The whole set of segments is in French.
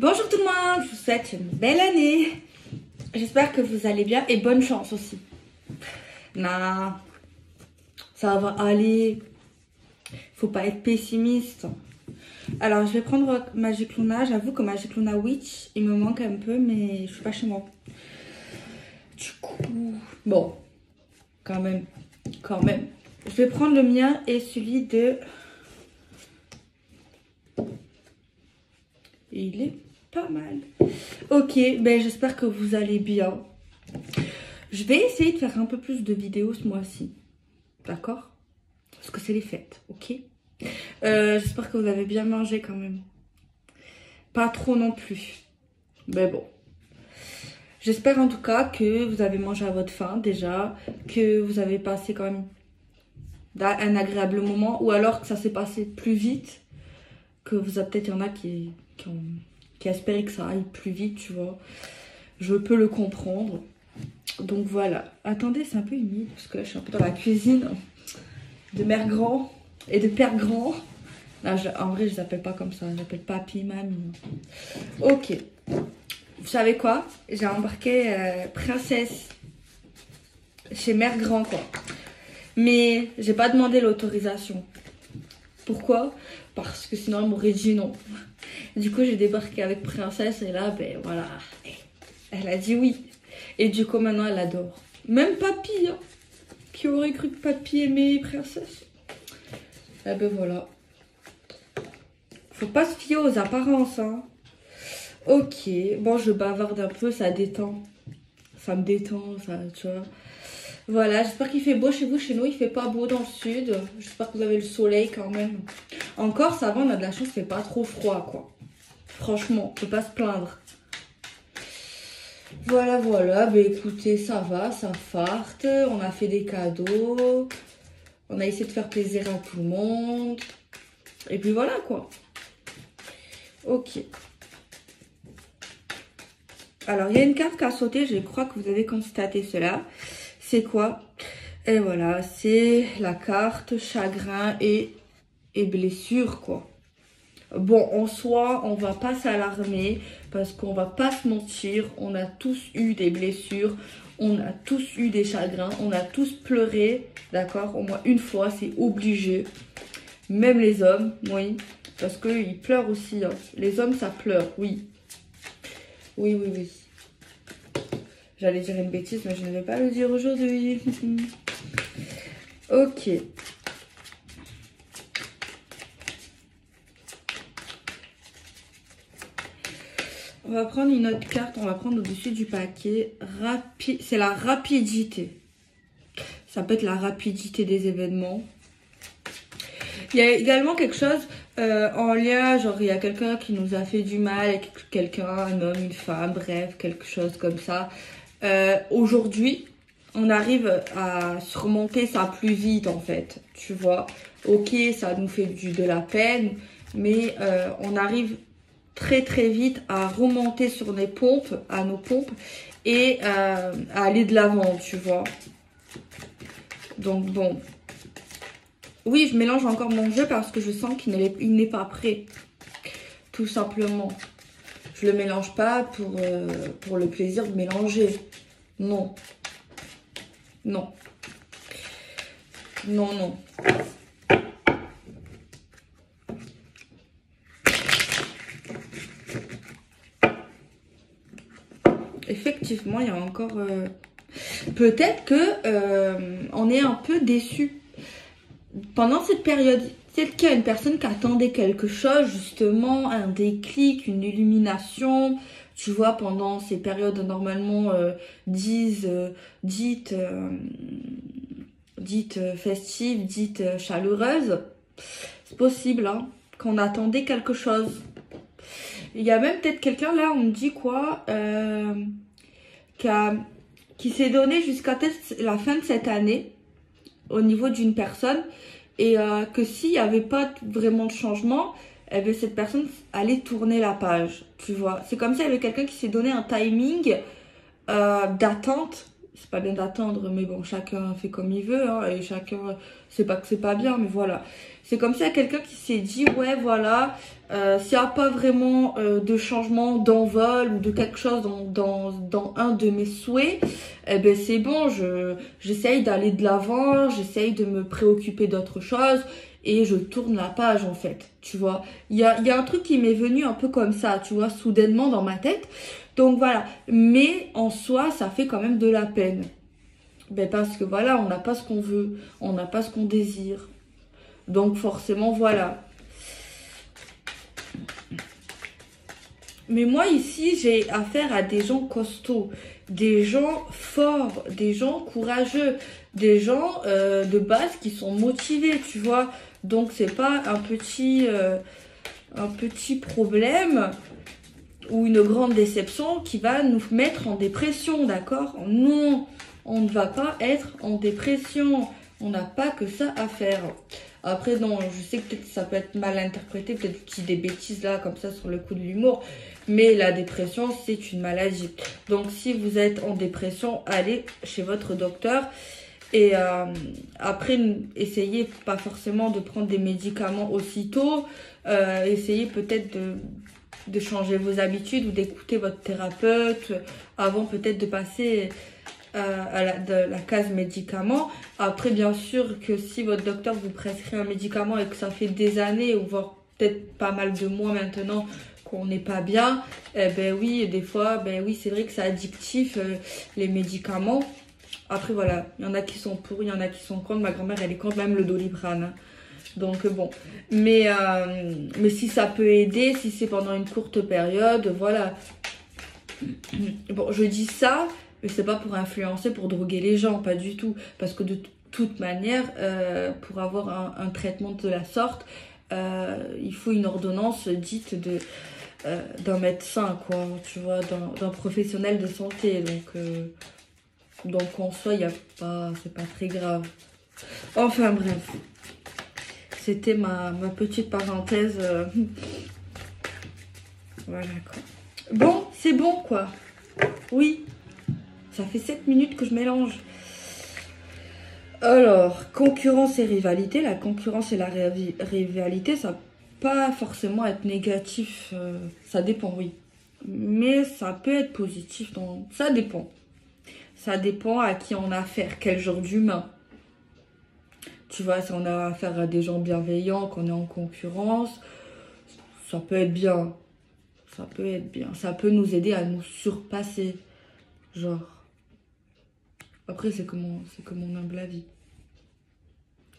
Bonjour tout le monde, je vous souhaite une belle année. J'espère que vous allez bien et bonne chance aussi. Non, ça va aller. Faut pas être pessimiste. Alors, je vais prendre Magic Luna. J'avoue que Magic Luna Witch, il me manque un peu, mais je suis pas chez moi. Du coup, bon, quand même. Je vais prendre le mien et celui de... Il est pas mal. Ok, ben j'espère que vous allez bien. Je vais essayer de faire un peu plus de vidéos ce mois-ci. D'accord? Parce que c'est les fêtes, ok? J'espère que vous avez bien mangé quand même. Pas trop non plus. Mais bon. J'espère en tout cas que vous avez mangé à votre faim déjà. Que vous avez passé quand même un agréable moment. Ou alors que ça s'est passé plus vite. Que vous avez peut-être, il y en a qui espéraient que ça aille plus vite, tu vois. Je peux le comprendre. Donc voilà. Attendez, c'est un peu humide parce que là, je suis un peu dans la cuisine de mère grand et de père grand. Là, en vrai, je les appelle pas comme ça. Je les appelle papy, mamie. Ok. Vous savez quoi? J'ai embarqué princesse chez mère grand, quoi. Mais j'ai pas demandé l'autorisation. Pourquoi? Parce que sinon, elle m'aurait dit non. Du coup, j'ai débarqué avec princesse et là, ben voilà. Elle a dit oui. Et du coup, maintenant, elle adore. Même papy, hein. Qui aurait cru que papy aimait princesse? Eh ben voilà. Faut pas se fier aux apparences, hein. Ok. Bon, je bavarde un peu, ça détend. Ça me détend, ça, tu vois. Voilà, j'espère qu'il fait beau chez vous. Chez nous, il fait pas beau dans le sud. J'espère que vous avez le soleil quand même. Encore, ça va, on a de la chance, il fait pas trop froid, quoi. Franchement, on peut pas se plaindre. Voilà, bah écoutez, ça va, ça farte. On a fait des cadeaux. On a essayé de faire plaisir à tout le monde. Et puis voilà, quoi. Ok. Alors, il y a une carte qui a sauté. Je crois que vous avez constaté cela. C'est quoi? Et voilà, c'est la carte chagrin et blessure, quoi. Bon, en soi, on va pas s'alarmer parce qu'on va pas se mentir. On a tous eu des blessures, on a tous eu des chagrins, on a tous pleuré, d'accord? Au moins une fois, c'est obligé. Même les hommes, oui, parce qu'ils pleurent aussi. Hein. Les hommes, ça pleure, oui. Oui. J'allais dire une bêtise, mais je ne vais pas le dire aujourd'hui. Ok. On va prendre une autre carte, on va prendre au-dessus du paquet. C'est la rapidité. Ça peut être la rapidité des événements. Il y a également quelque chose en lien, genre il y a quelqu'un qui nous a fait du mal, quelqu'un, un homme, une femme, bref, quelque chose comme ça. Aujourd'hui, on arrive à surmonter ça plus vite en fait, tu vois. Ok, ça nous fait de la peine, mais on arrive très vite à remonter sur nos pompes et à aller de l'avant, tu vois. Donc bon. Oui, je mélange encore mon jeu parce que je sens qu'il n'est pas prêt. Tout simplement. Je le mélange pas pour le plaisir de mélanger. Non. Effectivement, il y a encore... Peut-être que on est un peu déçu. Pendant cette période, peut-être qu'il y a une personne qui attendait quelque chose, justement, un déclic, une illumination. Tu vois, pendant ces périodes normalement dites festives, dites chaleureuses. C'est possible hein, qu'on attendait quelque chose. Il y a même peut-être quelqu'un là, on me dit quoi, qui s'est donné jusqu'à la fin de cette année au niveau d'une personne et que s'il n'y avait pas vraiment de changement, eh bien, cette personne allait tourner la page, tu vois. C'est comme ça, il y avait quelqu'un qui s'est donné un timing d'attente c'est pas bien d'attendre, mais bon, chacun fait comme il veut, hein, et chacun, c'est pas que c'est pas bien, mais voilà. C'est comme ça, quelqu'un qui s'est dit, ouais, voilà, s'il n'y a pas vraiment de changement d'envol ou de quelque chose dans un de mes souhaits, eh ben c'est bon, j'essaye d'aller de l'avant, j'essaye de me préoccuper d'autre chose, et je tourne la page, en fait, tu vois. Il y a un truc qui m'est venu un peu comme ça, tu vois, soudainement dans ma tête. Donc voilà, mais en soi, ça fait quand même de la peine. Ben parce que voilà, on n'a pas ce qu'on veut, on n'a pas ce qu'on désire. Donc forcément, voilà. Mais moi ici, j'ai affaire à des gens costauds, des gens forts, des gens courageux, des gens de base qui sont motivés, tu vois. Donc c'est pas un petit problème ou une grande déception qui va nous mettre en dépression, d'accord? Non, on ne va pas être en dépression. On n'a pas que ça à faire. Après, non, je sais que peut-être ça peut être mal interprété, peut-être que je dis des bêtises là, comme ça, sur le coup de l'humour. Mais la dépression, c'est une maladie. Donc, si vous êtes en dépression, allez chez votre docteur. Et après, essayez pas forcément de prendre des médicaments aussitôt. Essayez peut-être de changer vos habitudes ou d'écouter votre thérapeute avant peut-être de passer à la case médicaments. Après, bien sûr que si votre docteur vous prescrit un médicament et que ça fait des années ou voire peut-être pas mal de mois maintenant qu'on n'est pas bien, eh ben oui, des fois, ben oui, c'est vrai que c'est addictif les médicaments. Après voilà, il y en a qui sont pour, il y en a qui sont contre. Ma grand-mère, elle est contre même le Doliprane, hein. Donc bon, mais si ça peut aider, si c'est pendant une courte période, voilà. Bon, je dis ça, mais c'est pas pour influencer, pour droguer les gens, pas du tout. Parce que de toute manière, pour avoir un traitement de la sorte, il faut une ordonnance dite d'un médecin, quoi, tu vois, d'un professionnel de santé. Donc en soi, c'est pas très grave. Enfin bref. C'était ma petite parenthèse. Voilà quoi. Bon, c'est bon quoi. Oui. Ça fait 7 minutes que je mélange. Alors, concurrence et rivalité. La concurrence et la rivalité, ça peut pas forcément être négatif. Ça dépend, oui. Mais ça peut être positif. Ça dépend. Ça dépend à qui on a affaire. Quel genre d'humain. Tu vois, si on a affaire à des gens bienveillants, qu'on est en concurrence, ça peut être bien. Ça peut être bien. Ça peut nous aider à nous surpasser. Genre. Après, c'est comme mon humble avis.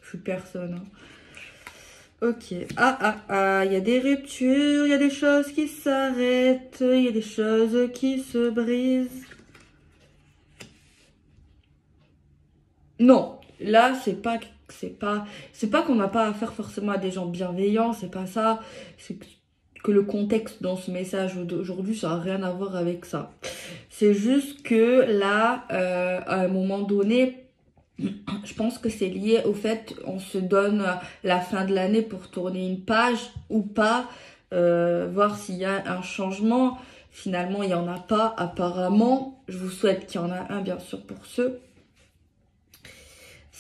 Je suis personne. Hein. Ok. Il y a des ruptures, il y a des choses qui s'arrêtent, il y a des choses qui se brisent. Non, là, c'est pas qu'on n'a pas affaire forcément à des gens bienveillants, c'est pas ça. C'est que le contexte dans ce message d'aujourd'hui, ça n'a rien à voir avec ça. C'est juste que là, à un moment donné, je pense que c'est lié au fait on se donne la fin de l'année pour tourner une page ou pas, voir s'il y a un changement. Finalement, il n'y en a pas apparemment. Je vous souhaite qu'il y en a un, bien sûr, pour ceux.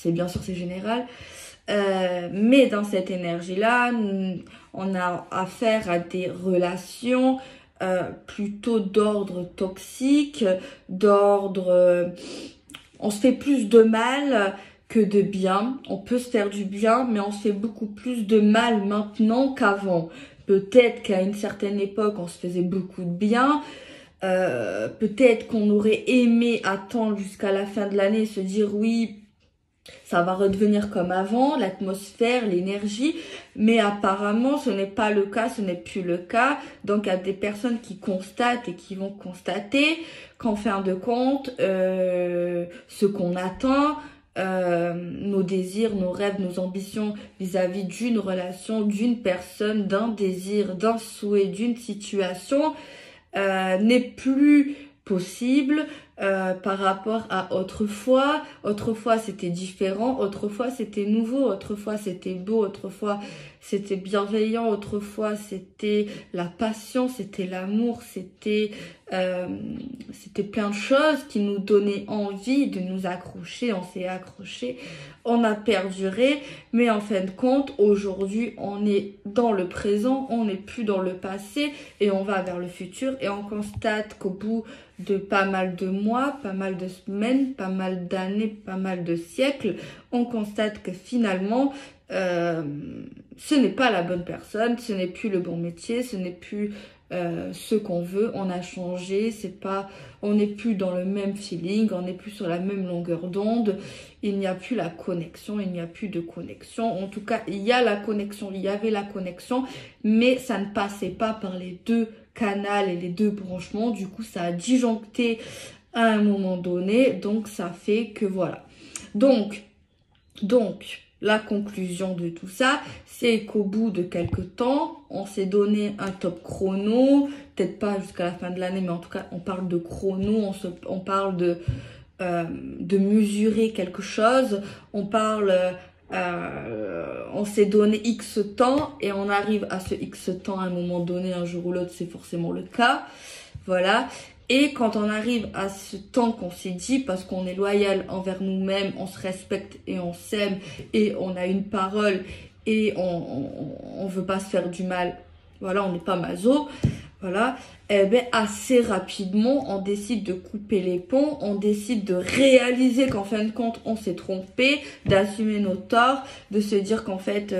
Bien sûr, c'est général. Mais dans cette énergie-là, on a affaire à des relations plutôt d'ordre toxique, on se fait plus de mal que de bien. On peut se faire du bien, mais on se fait beaucoup plus de mal maintenant qu'avant. Peut-être qu'à une certaine époque, on se faisait beaucoup de bien. Peut-être qu'on aurait aimé attendre jusqu'à la fin de l'année, se dire oui, ça va redevenir comme avant, l'atmosphère, l'énergie, mais apparemment ce n'est pas le cas, ce n'est plus le cas. Donc il y a des personnes qui constatent et qui vont constater qu'en fin de compte, ce qu'on attend, nos désirs, nos rêves, nos ambitions vis-à-vis d'une relation, d'une personne, d'un désir, d'un souhait, d'une situation, n'est plus possible, par rapport à autrefois. Autrefois, c'était différent. Autrefois, c'était nouveau. Autrefois, c'était beau. Autrefois, c'était bienveillant. Autrefois, c'était la passion, c'était l'amour, c'était plein de choses qui nous donnaient envie de nous accrocher. On s'est accroché, on a perduré. Mais en fin de compte, aujourd'hui, on est dans le présent, on n'est plus dans le passé et on va vers le futur. Et on constate qu'au bout de pas mal de mois, pas mal de semaines, pas mal d'années, pas mal de siècles, on constate que finalement, ce n'est pas la bonne personne, ce n'est plus le bon métier, ce n'est plus ce qu'on veut, on a changé, on n'est plus dans le même feeling, on n'est plus sur la même longueur d'onde, il n'y a plus la connexion, il n'y a plus de connexion. En tout cas, il y a la connexion, il y avait la connexion, mais ça ne passait pas par les deux canaux et les deux branchements. Du coup, ça a disjoncté à un moment donné, donc ça fait que voilà. Donc, la conclusion de tout ça, c'est qu'au bout de quelques temps, on s'est donné un top chrono, peut-être pas jusqu'à la fin de l'année, mais en tout cas, on parle de chrono, on parle de mesurer quelque chose, on s'est donné X temps et on arrive à ce X temps à un moment donné, un jour ou l'autre, c'est forcément le cas, voilà. Et quand on arrive à ce temps qu'on s'est dit, parce qu'on est loyal envers nous-mêmes, on se respecte et on s'aime et on a une parole et on veut pas se faire du mal, voilà, on n'est pas maso, voilà, eh ben assez rapidement, on décide de couper les ponts, on décide de réaliser qu'en fin de compte, on s'est trompé, d'assumer nos torts, de se dire qu'en fait,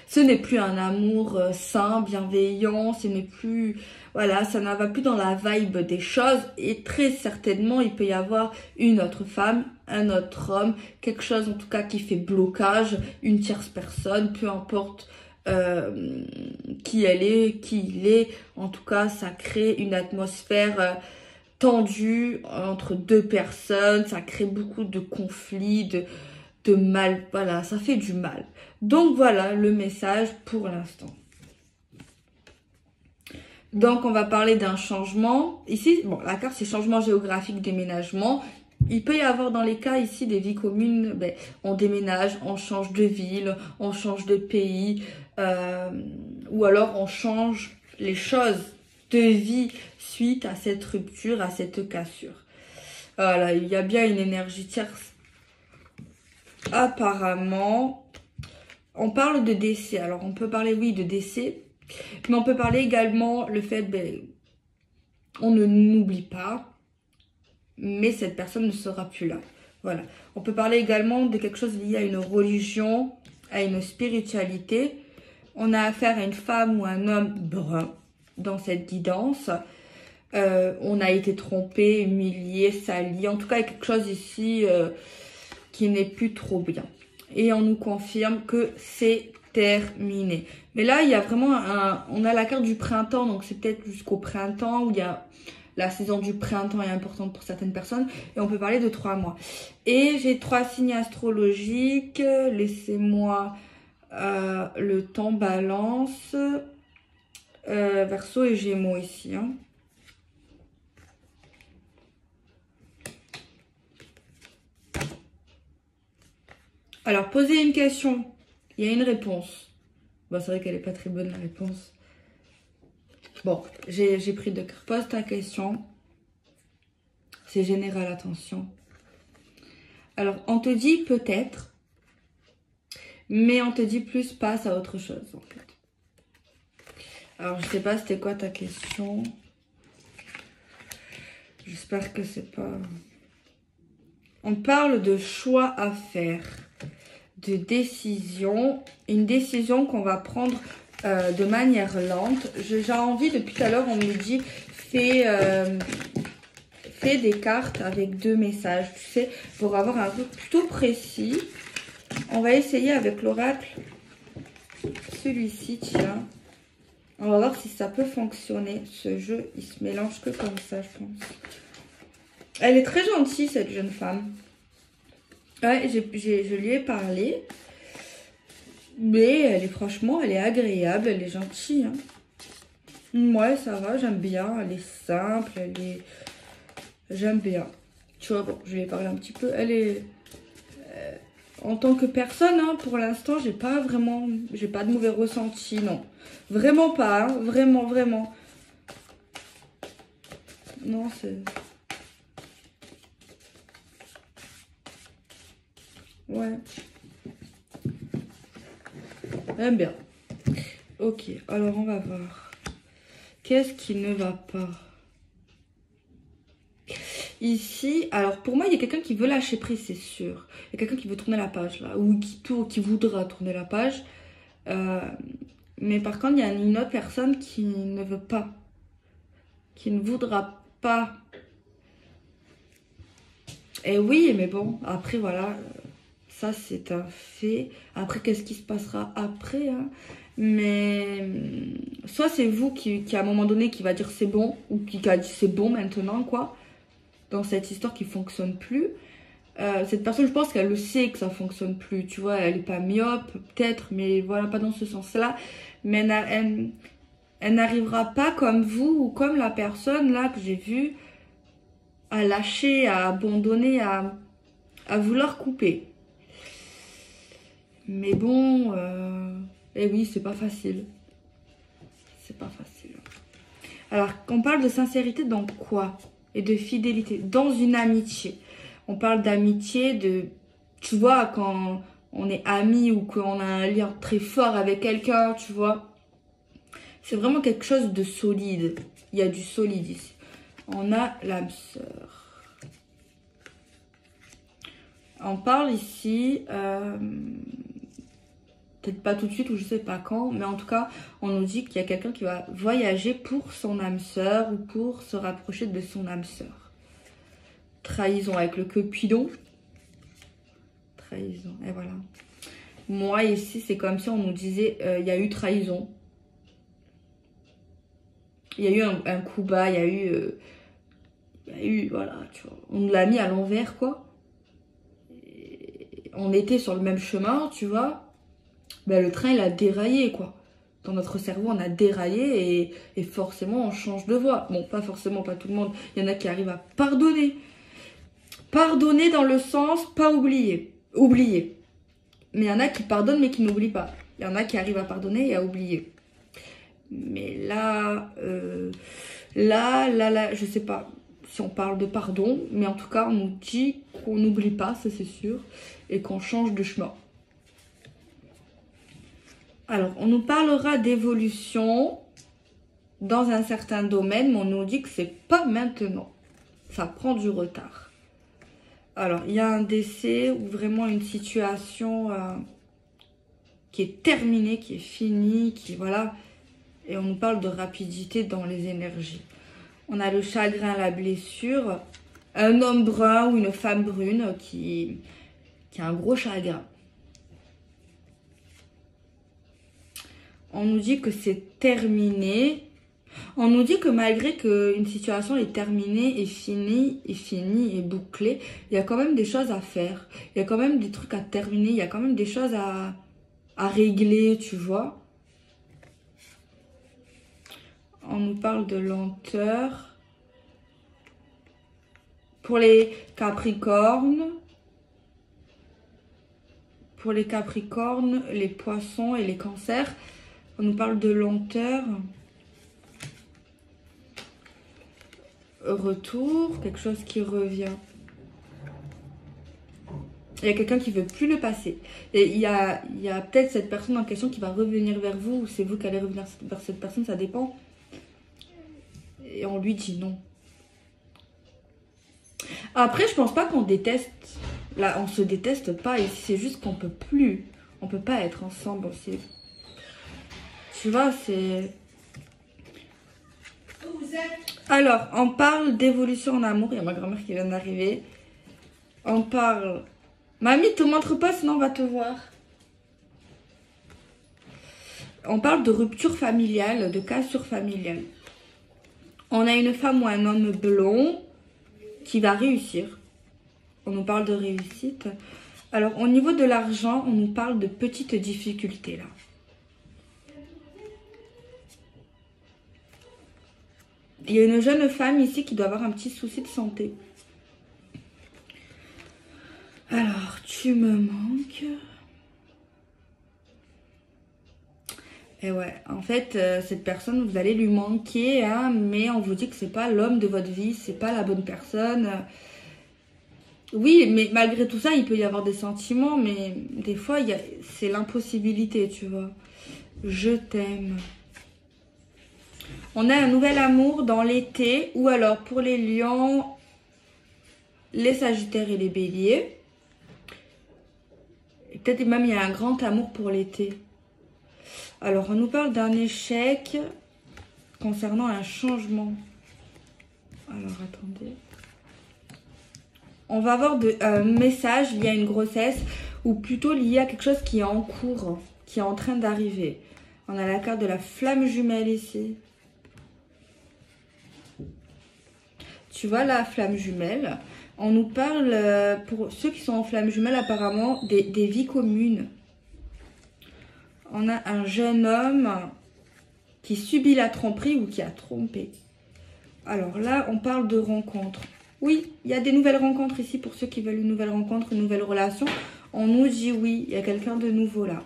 ce n'est plus un amour sain, bienveillant, ce n'est plus... Voilà, ça ne va plus dans la vibe des choses et très certainement, il peut y avoir une autre femme, un autre homme, quelque chose en tout cas qui fait blocage, une tierce personne, peu importe qui elle est, qui il est. En tout cas, ça crée une atmosphère tendue entre deux personnes, ça crée beaucoup de conflits, de mal, voilà, ça fait du mal. Donc voilà le message pour l'instant. Donc, on va parler d'un changement. Ici, bon, la carte, c'est changement géographique, déménagement. Il peut y avoir dans les cas ici des vies communes, ben, on déménage, on change de ville, on change de pays, ou alors on change les choses de vie suite à cette rupture, à cette cassure. Voilà, il y a bien une énergie tierce. Apparemment, on parle de décès. Alors, on peut parler, oui, de décès. Mais on peut parler également le fait, ben, on ne n'oublie pas, mais cette personne ne sera plus là. Voilà. On peut parler également de quelque chose lié à une religion, à une spiritualité. On a affaire à une femme ou un homme brun dans cette guidance. On a été trompé, humilié, sali. En tout cas, il y a quelque chose ici qui n'est plus trop bien. Et on nous confirme que c'est terminé. Mais là, il y a vraiment on a la carte du printemps, donc c'est peut-être jusqu'au printemps où il y a la saison du printemps est importante pour certaines personnes et on peut parler de 3 mois. Et j'ai 3 signes astrologiques. Laissez-moi le temps. Balance, Verseau et Gémeaux ici. Hein. Alors, posez une question. Il y a une réponse. Bon, c'est vrai qu'elle n'est pas très bonne, la réponse. Bon, j'ai pris 2 cartes. Pose ta question. C'est général, attention. Alors, on te dit peut-être, mais on te dit plus passe à autre chose, en fait. Alors, je sais pas c'était quoi ta question. J'espère que c'est pas... On parle de choix à faire, de décision, une décision qu'on va prendre de manière lente. J'ai envie, depuis tout à l'heure, on me dit, fais des cartes avec 2 messages, tu sais, pour avoir un truc plutôt précis. On va essayer avec l'oracle, celui-ci, tiens. On va voir si ça peut fonctionner. Ce jeu, il se mélange que comme ça, je pense. Elle est très gentille, cette jeune femme. Ouais, je lui ai parlé. Mais elle est franchement, elle est agréable, elle est gentille. Hein. Ouais, ça va, j'aime bien. Elle est simple, J'aime bien. Tu vois, bon, je vais parler un petit peu. Elle est... en tant que personne, hein, pour l'instant, j'ai pas de mauvais ressenti, non. Vraiment pas, hein, vraiment, vraiment. Non, c'est... Ouais. J'aime bien. Ok, alors on va voir. Qu'est-ce qui ne va pas? Ici, alors pour moi, il y a quelqu'un qui veut lâcher prise, c'est sûr. Il y a quelqu'un qui veut tourner la page, là. Ou qui voudra tourner la page. Mais par contre, il y a une autre personne qui ne veut pas. Qui ne voudra pas. Et oui, mais bon, après, voilà. Ça, c'est un fait. Après, qu'est-ce qui se passera après, hein? Mais soit c'est vous qui, à un moment donné, qui va dire c'est bon, ou qui a dit c'est bon maintenant, quoi, dans cette histoire qui fonctionne plus. Cette personne, je pense qu'elle le sait que ça fonctionne plus, tu vois, elle est pas myope, peut-être, mais voilà, pas dans ce sens-là. Mais elle n'arrivera pas comme vous, ou comme la personne, là, que j'ai vue, à lâcher, à abandonner, à vouloir couper. Mais bon, eh oui, c'est pas facile. C'est pas facile. Alors, on parle de sincérité dans quoi? Et de fidélité. Dans une amitié. On parle d'amitié, tu vois, quand on est amis ou qu'on a un lien très fort avec quelqu'un, tu vois. C'est vraiment quelque chose de solide. Il y a du solide ici. On a l'âme sœur. On parle ici... peut-être pas tout de suite ou je sais pas quand, mais en tout cas, on nous dit qu'il y a quelqu'un qui va voyager pour son âme sœur ou pour se rapprocher de son âme sœur. Trahison avec le Cupidon. Trahison, et voilà. Moi, ici, c'est comme si on nous disait, il y a eu trahison. Il y a eu un coup bas, il y a eu, voilà, tu vois. On nous l'a mis à l'envers, quoi. Et on était sur le même chemin, tu vois. Ben, le train, il a déraillé, quoi. Dans notre cerveau, on a déraillé et forcément, on change de voie. Bon, pas forcément, pas tout le monde. Il y en a qui arrivent à pardonner. Pardonner dans le sens, pas oublier. Oublier. Mais il y en a qui pardonnent, mais qui n'oublient pas. Il y en a qui arrivent à pardonner et à oublier. Mais là, je sais pas si on parle de pardon. Mais en tout cas, on nous dit qu'on n'oublie pas, ça c'est sûr. Et qu'on change de chemin. Alors, on nous parlera d'évolution dans un certain domaine, mais on nous dit que c'est pas maintenant. Ça prend du retard. Alors, il y a un décès ou vraiment une situation qui est terminée, qui est finie, qui voilà. Et on nous parle de rapidité dans les énergies. On a le chagrin, la blessure, un homme brun ou une femme brune qui a un gros chagrin. On nous dit que c'est terminé. On nous dit que malgré qu'une situation est terminée, est finie, est bouclée, il y a quand même des choses à faire. Il y a quand même des trucs à terminer. Il y a quand même des choses à régler, tu vois. On nous parle de lenteur. Pour les Capricornes, les Poissons et les Cancers, on nous parle de lenteur. Retour, quelque chose qui revient. Il y a quelqu'un qui veut plus le passer. Et il y a peut-être cette personne en question qui va revenir vers vous, ou c'est vous qui allez revenir vers cette personne, ça dépend. Et on lui dit non. Après, je pense pas qu'on déteste. Là, on se déteste pas ici, c'est juste qu'on peut plus. On peut pas être ensemble. Tu vois, c'est... Alors, on parle d'évolution en amour. Il y a ma grand-mère qui vient d'arriver. On parle... Mamie, te montre pas, sinon on va te voir. On parle de rupture familiale, de cassure familiale. On a une femme ou un homme blond qui va réussir. On nous parle de réussite. Alors, au niveau de l'argent, on nous parle de petites difficultés, là. Il y a une jeune femme ici qui doit avoir un petit souci de santé. Alors, tu me manques. Et ouais, en fait, cette personne, vous allez lui manquer, hein, mais on vous dit que c'est pas l'homme de votre vie, c'est pas la bonne personne. Oui, mais malgré tout ça, il peut y avoir des sentiments, mais des fois, c'est l'impossibilité, tu vois. Je t'aime. On a un nouvel amour dans l'été, ou alors pour les lions, les sagittaires et les béliers. Et peut-être même il y a un grand amour pour l'été. Alors, on nous parle d'un échec concernant un changement. Alors, attendez. On va avoir un message lié à une grossesse ou plutôt lié à quelque chose qui est en cours, qui est en train d'arriver. On a la carte de la flamme jumelle ici. Tu vois la flamme jumelle? On nous parle, pour ceux qui sont en flamme jumelle, apparemment, des vies communes. On a un jeune homme qui subit la tromperie ou qui a trompé. Alors là, on parle de rencontres. Oui, il y a des nouvelles rencontres ici pour ceux qui veulent une nouvelle rencontre, une nouvelle relation. On nous dit oui, il y a quelqu'un de nouveau là.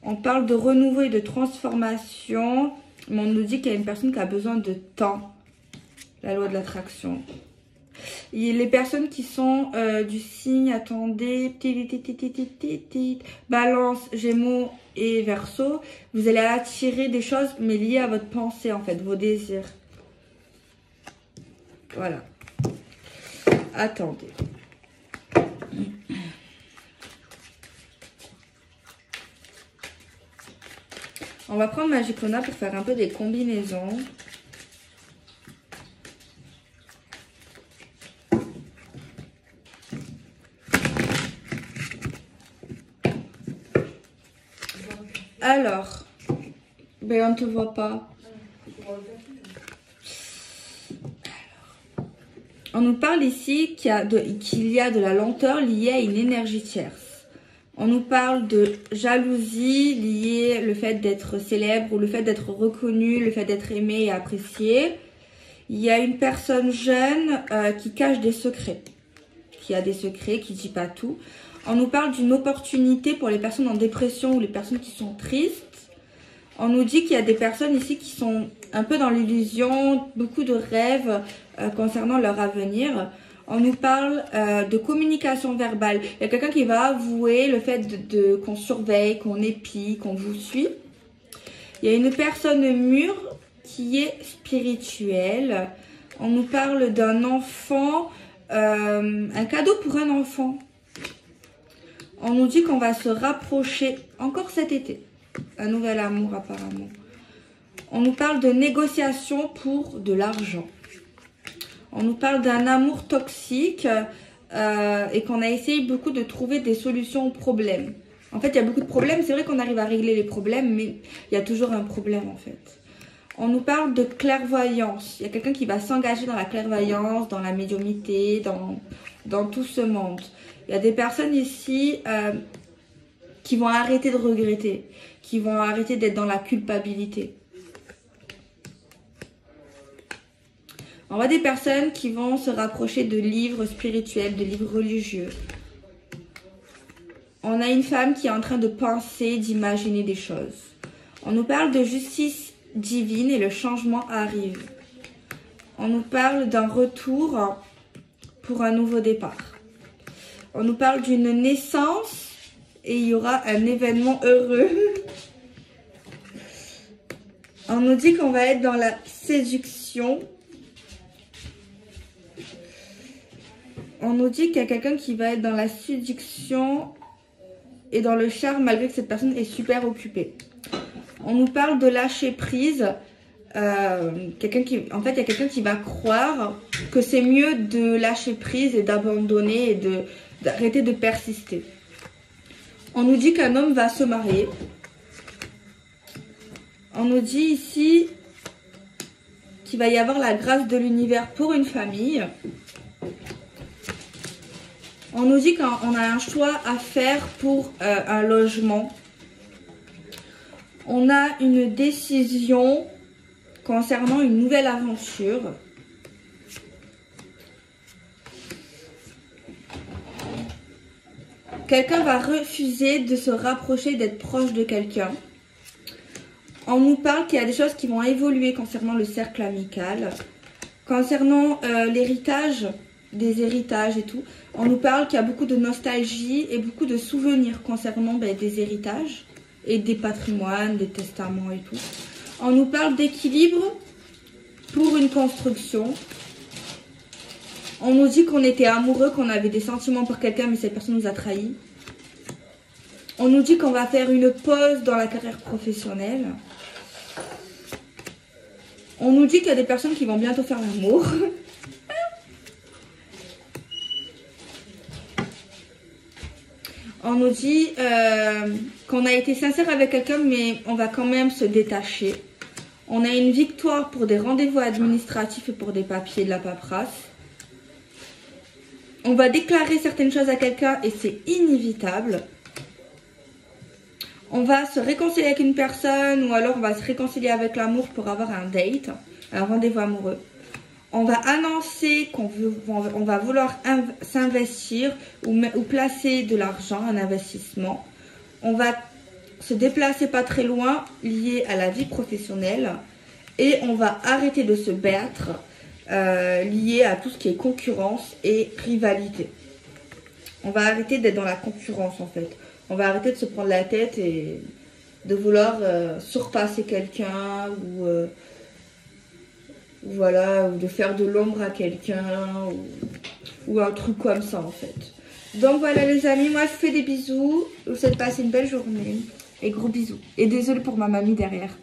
On parle de renouveau et de transformation, mais on nous dit qu'il y a une personne qui a besoin de temps. La loi de l'attraction. Et les personnes qui sont du signe, attendez, Balance, Gémeaux et Verseau, vous allez attirer des choses, mais liées à votre pensée, en fait, vos désirs. Voilà. Attendez. On va prendre Magicona pour faire un peu des combinaisons. Alors, ben on ne te voit pas. On nous parle ici qu'il y a de la lenteur liée à une énergie tierce. On nous parle de jalousie liée au fait d'être célèbre ou le fait d'être reconnu, le fait d'être aimé et apprécié. Il y a une personne jeune qui cache des secrets, qui a des secrets, qui ne dit pas tout. On nous parle d'une opportunité pour les personnes en dépression ou les personnes qui sont tristes. On nous dit qu'il y a des personnes ici qui sont un peu dans l'illusion, beaucoup de rêves concernant leur avenir. On nous parle de communication verbale. Il y a quelqu'un qui va avouer le fait qu'on surveille, qu'on épie, qu'on vous suit. Il y a une personne mûre qui est spirituelle. On nous parle d'un enfant, un cadeau pour un enfant. On nous dit qu'on va se rapprocher encore cet été. Un nouvel amour apparemment. On nous parle de négociation pour de l'argent. On nous parle d'un amour toxique et qu'on a essayé beaucoup de trouver des solutions aux problèmes. En fait, il y a beaucoup de problèmes. C'est vrai qu'on arrive à régler les problèmes, mais il y a toujours un problème en fait. On nous parle de clairvoyance. Il y a quelqu'un qui va s'engager dans la clairvoyance, dans la médiumnité, dans tout ce monde. Il y a des personnes ici qui vont arrêter de regretter, qui vont arrêter d'être dans la culpabilité. On voit des personnes qui vont se rapprocher de livres spirituels, de livres religieux. On a une femme qui est en train de penser, d'imaginer des choses. On nous parle de justice divine et le changement arrive. On nous parle d'un retour pour un nouveau départ. On nous parle d'une naissance et il y aura un événement heureux. On nous dit qu'on va être dans la séduction. On nous dit qu'il y a quelqu'un qui va être dans la séduction et dans le charme malgré que cette personne est super occupée. On nous parle de lâcher prise. En fait, il y a quelqu'un qui va croire que c'est mieux de lâcher prise et d'abandonner et d'arrêter de persister. On nous dit qu'un homme va se marier. On nous dit ici qu'il va y avoir la grâce de l'univers pour une famille. On nous dit qu'on a un choix à faire pour un logement. On a une décision concernant une nouvelle aventure. Quelqu'un va refuser de se rapprocher, d'être proche de quelqu'un. On nous parle qu'il y a des choses qui vont évoluer concernant le cercle amical. Concernant l'héritage, des héritages et tout, on nous parle qu'il y a beaucoup de nostalgie et beaucoup de souvenirs concernant des héritages et des patrimoines, des testaments et tout. On nous parle d'équilibre pour une construction. On nous dit qu'on était amoureux, qu'on avait des sentiments pour quelqu'un, mais cette personne nous a trahis. On nous dit qu'on va faire une pause dans la carrière professionnelle. On nous dit qu'il y a des personnes qui vont bientôt faire l'amour. On nous dit qu'on a été sincère avec quelqu'un, mais on va quand même se détacher. On a une victoire pour des rendez-vous administratifs et pour des papiers, de la paperasse. On va déclarer certaines choses à quelqu'un et c'est inévitable. On va se réconcilier avec une personne ou alors on va se réconcilier avec l'amour pour avoir un date, un rendez-vous amoureux. On va annoncer qu'on va vouloir s'investir ou placer de l'argent, un investissement. On va se déplacer pas très loin, lié à la vie professionnelle. Et on va arrêter de se battre, lié à tout ce qui est concurrence et rivalité. On va arrêter d'être dans la concurrence en fait. On va arrêter de se prendre la tête et de vouloir surpasser quelqu'un ou voilà, ou de faire de l'ombre à quelqu'un ou un truc comme ça en fait. Donc voilà les amis, moi je vous fais des bisous. Je vous souhaite de passer une belle journée et gros bisous. Et désolée pour ma mamie derrière.